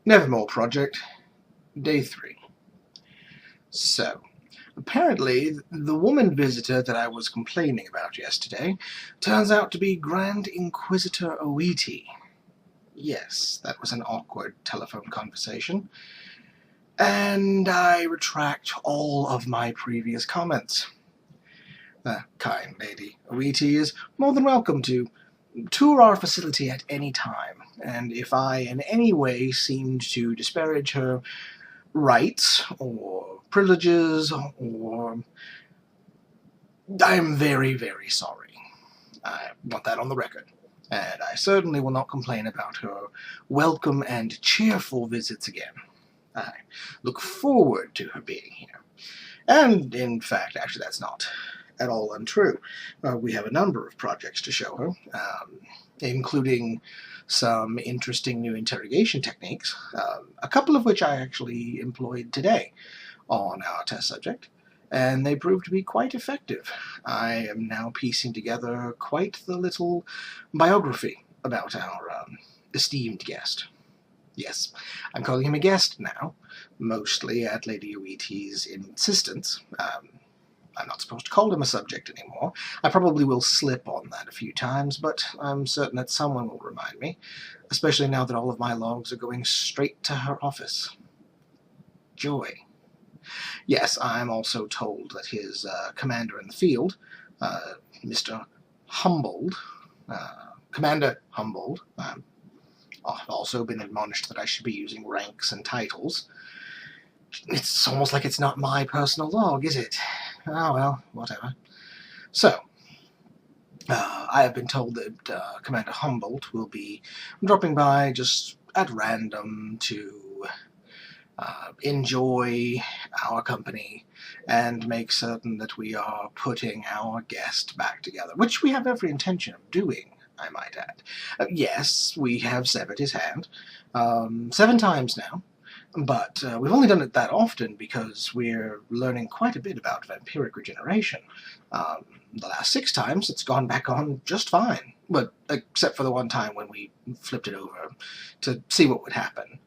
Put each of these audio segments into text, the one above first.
Nevermore project, day 3. So, apparently, the woman visitor that I was complaining about yesterday turns out to be Grand Inquisitor Oiti. Yes, that was an awkward telephone conversation. And I retract all of my previous comments. The kind lady Oiti is more than welcome to tour our facility at any time, and if I in any way seemed to disparage her rights or privileges, or I'm very, very sorry. I want that on the record. And I certainly will not complain about her welcome and cheerful visits again. I look forward to her being here. And, in fact, actually that's not at all untrue. We have a number of projects to show her, including some interesting new interrogation techniques, a couple of which I actually employed today on our test subject, and they proved to be quite effective. I am now piecing together quite the little biography about our esteemed guest. Yes, I'm calling him a guest now, mostly at Lady Oiti's insistence. I'm not supposed to call him a subject anymore. I probably will slip on that a few times, but I'm certain that someone will remind me, especially now that all of my logs are going straight to her office. Joy. Yes, I'm also told that his commander in the field, Mr. Humboldt, Commander Humboldt, I've also been admonished that I should be using ranks and titles. It's almost like it's not my personal log, is it? Oh, well, whatever. So, I have been told that Commander Humboldt will be dropping by just at random to enjoy our company and make certain that we are putting our guest back together, which we have every intention of doing, I might add. Yes, we have severed his hand 7 times now. But we've only done it that often because we're learning quite a bit about vampiric regeneration. The last 6 times it's gone back on just fine, but except for the one time when we flipped it over to see what would happen.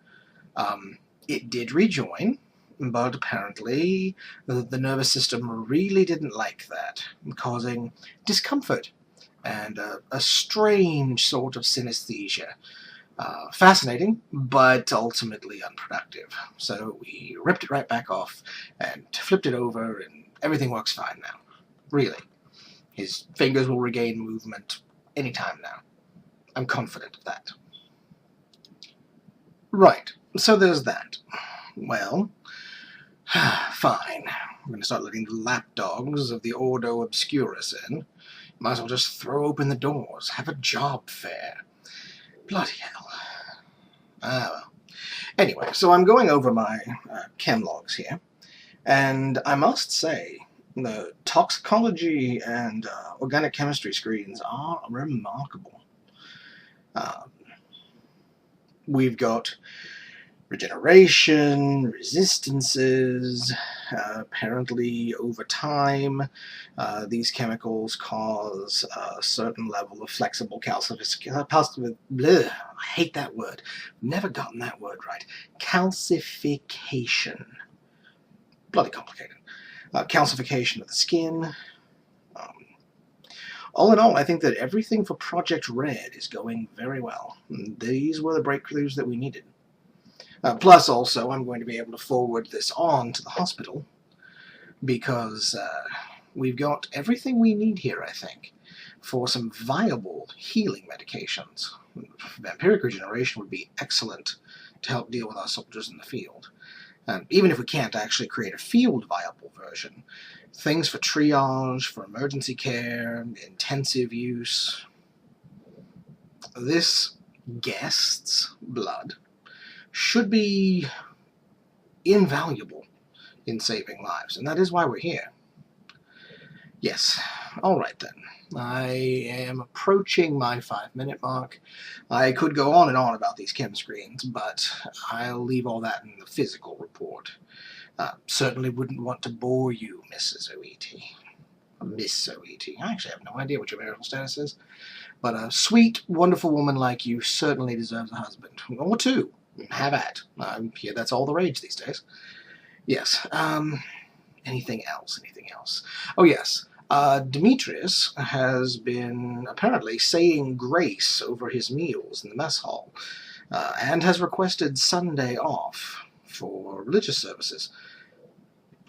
It did rejoin, but apparently the nervous system really didn't like that, causing discomfort and a strange sort of synesthesia. Fascinating, but ultimately unproductive. So we ripped it right back off and flipped it over, and everything works fine now. Really. His fingers will regain movement anytime now. I'm confident of that. Right, so there's that. Well, fine. I'm going to start letting the lapdogs of the Ordo Obscurus in. Might as well just throw open the doors, have a job fair. Bloody hell. Well. Anyway, so I'm going over my chem logs here, and I must say the toxicology and organic chemistry screens are remarkable. We've got regeneration, resistances. Apparently, over time, these chemicals cause a certain level of flexible calcification. I hate that word. Never gotten that word right. Calcification. Bloody complicated. Calcification of the skin. All in all, I think that everything for Project Red is going very well. These were the breakthroughs that we needed. Plus, also, I'm going to be able to forward this on to the hospital because we've got everything we need here, I think, for some viable healing medications. Vampiric regeneration would be excellent to help deal with our soldiers in the field. Even if we can't actually create a field-viable version, things for triage, for emergency care, intensive use. This guest's blood should be invaluable in saving lives, and that is why we're here. Yes, alright then. I am approaching my 5-minute mark. I could go on and on about these chem screens, but I'll leave all that in the physical report. Certainly wouldn't want to bore you, Mrs. Oiti. Miss Oiti. I actually have no idea what your marital status is, but a sweet, wonderful woman like you certainly deserves a husband. Or 2. Have at. I hear that's all the rage these days. Yes. Anything else? Anything else? Oh, yes. Demetrius has been apparently saying grace over his meals in the mess hall, and has requested Sunday off for religious services.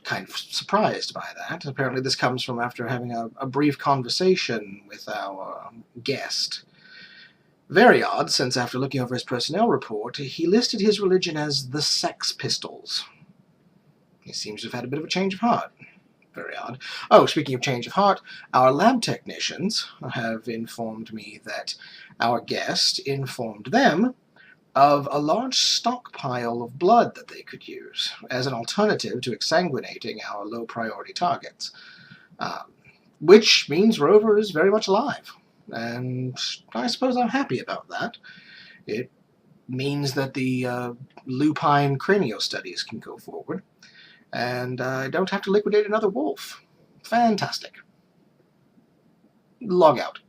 Kind of surprised by that. Apparently this comes from after having a brief conversation with our guest. Very odd, since after looking over his personnel report, he listed his religion as the Sex Pistols. He seems to have had a bit of a change of heart. Very odd. Oh, speaking of change of heart, our lab technicians have informed me that our guest informed them of a large stockpile of blood that they could use as an alternative to exsanguinating our low-priority targets. Which means Rover is very much alive, and I suppose I'm happy about that. It means that the lupine cranial studies can go forward, and I don't have to liquidate another wolf. Fantastic. Log out.